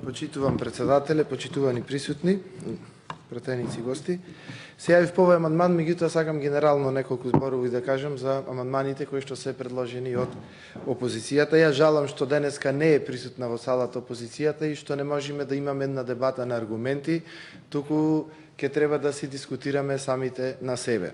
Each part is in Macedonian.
Почитувам председателе, почитувани присутни, пратеници гости. Се јавив по овој амандман, меѓутоа сакам генерално неколку зборови да кажам за амандманите кои што се предложени од опозицијата. Ја жалам што денеска не е присутна во салата опозицијата и што не можеме да имаме една дебата на аргументи, туку ќе треба да си дискутираме самите на себе.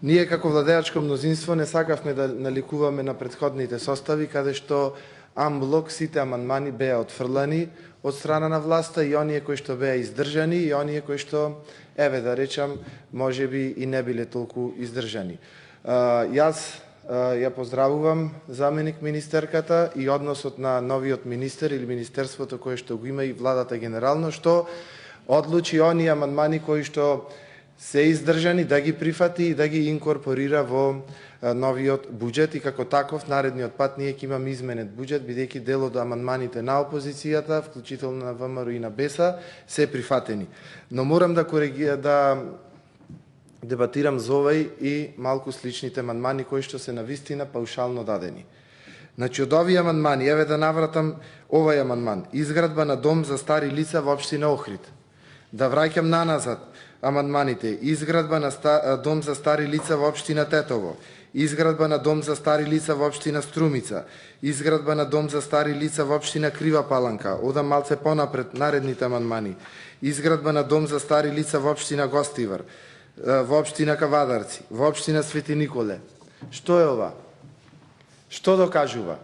Ние како владеачко мнозинство не сакавме да наликуваме на претходните состави, каде што амблок сите амандмани беа отфрлани од страна на власта и оние кои што беа издржани и оние кои што, еве да речам, можеби и не биле толку издржани. Јас ја поздравувам заменик министерката и односот на новиот министер или министерството кое што го има и владата генерално, што одлучи оние амандмани кои што се издржани да ги прифати и да ги инкорпорира во новиот буџет и како таков наредниот пат ние ќе имаме изменет буџет, бидејќи дел од амандманите на опозицијата, вклучително на ВМРО и на БЕСА, се прифатени. Но морам да дебатирам за овој и малку сличните амандмани кои што се навистина паушално дадени. Значи од овие амандмани, еве да навратам овој амандман, изградба на дом за стари лица во општина Охрид. Да враќам наназад амандманите, изградба на дом за стари лица во општина Тетово, изградба на дом за стари лица во општина Струмица, изградба на дом за стари лица во општина Крива Паланка, одам малце понапред наредните амандмани, изградба на дом за стари лица во општина Гостивар, во општина Кавадарци, во општина Свети Николе. Што е ова? Што докажува?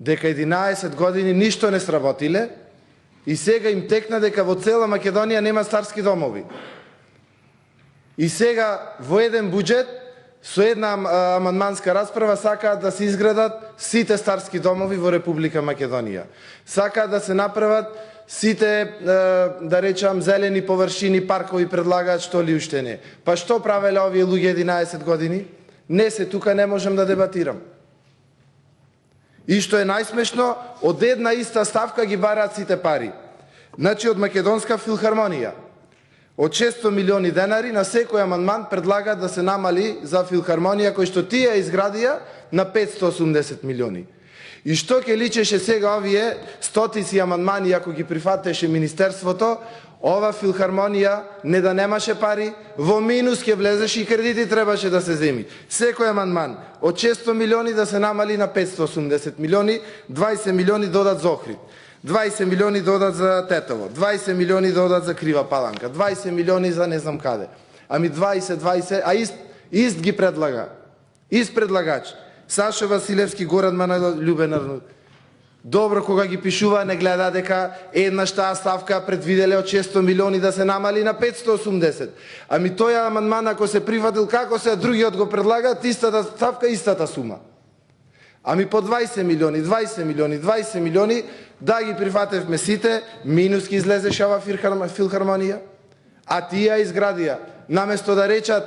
Дека 11 години ништо не сработиле и сега им текна дека во цела Македонија нема старски домови. И сега во еден буџет со една амандманска расправа сакаат да се изградат сите старски домови во Република Македонија. Сакаат да се направат сите, да речам, зелени површини, паркови предлагаат, што ли уште не. Па што правеле овие луѓе 11 години? Не се, тука не можам да дебатирам. И што е најсмешно, од една иста ставка ги бараат сите пари. Значи од Македонска филхармонија, од 600 милиони денари на секој амандман предлагаат да се намали за филхармонија кој што тие изградија на 580 милиони. И што ќе личеше сега овие стотици амандмани ако ги прифатеше министерството, ова филхармонија не да немаше пари, во минус ќе влезеше и кредити требаше да се земи. Секој амандман од 600 милиони да се намали на 580 милиони, 20 милиони додат за Охрид, 20 милиони додат за Тетово, 20 милиони додат за Крива Паланка, 20 милиони за не знам каде. Ами 20, а ист ги предлага. Ист предлагач. Сашо Василевски, Горан Манойлов, Љубен Арнауд. Добро кога ги пишува, не гледа дека еднаш таа ставка предвиделе од 600 милиони да се намали на 580. Ами тој амандман ако се прифатил, како се другиот го предлагаат, истата ставка, истата сума. Ами по 20 милиони, 20 милиони, 20 милиони, да ги прифатевме сите, минус ки излезеше ова филхармонија, а тие изградија. Наместо да речат,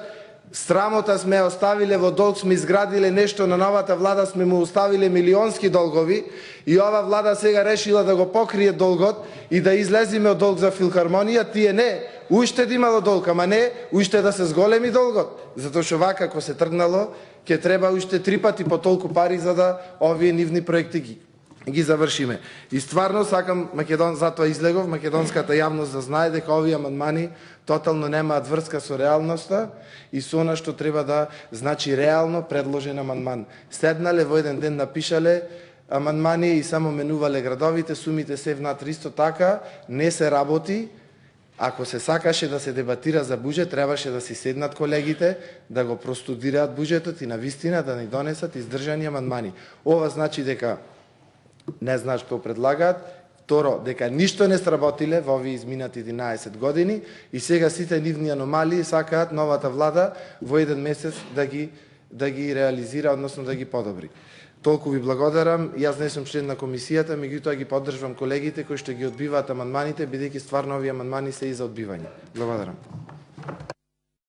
срамота сме оставиле во долг, сме изградиле нешто на новата влада, сме му оставиле милионски долгови и ова влада сега решила да го покрие долгот и да излезиме од долг за филхармонија, тие не, уште да имало долг, ама не, уште да се зголеми долгот. Затоа што вака ако се тргнало, ќе треба уште 3 пати по толку пари за да овие нивни проекти ги завршиме. И стварно сакам затоа излегов македонската јавност да знае дека овие амандмани тотално немаат врска со реалноста и со она што треба да значи реално предложен амандман. Седнале во еден ден напишале амандмани и само менувале градовите, сумите се внатре, исто така не се работи. Ако се сакаше да се дебатира за буџет, требаше да си седнат колегите, да го простудираат буџетот и навистина да ни донесат издржани амандмани. Ова значи дека не знаат што предлагаат, второ, дека ништо не сработиле во овие изминати 11 години и сега сите нивни аномалии сакаат новата влада во еден месец да ги реализира, односно да ги подобри. Толку ви благодарам. Јас не сум член на комисијата, меѓутоа ги поддржувам колегите кои што ги одбиваат амандманите, бидејќи стварно овие амандмани се и за одбивање. Благодарам.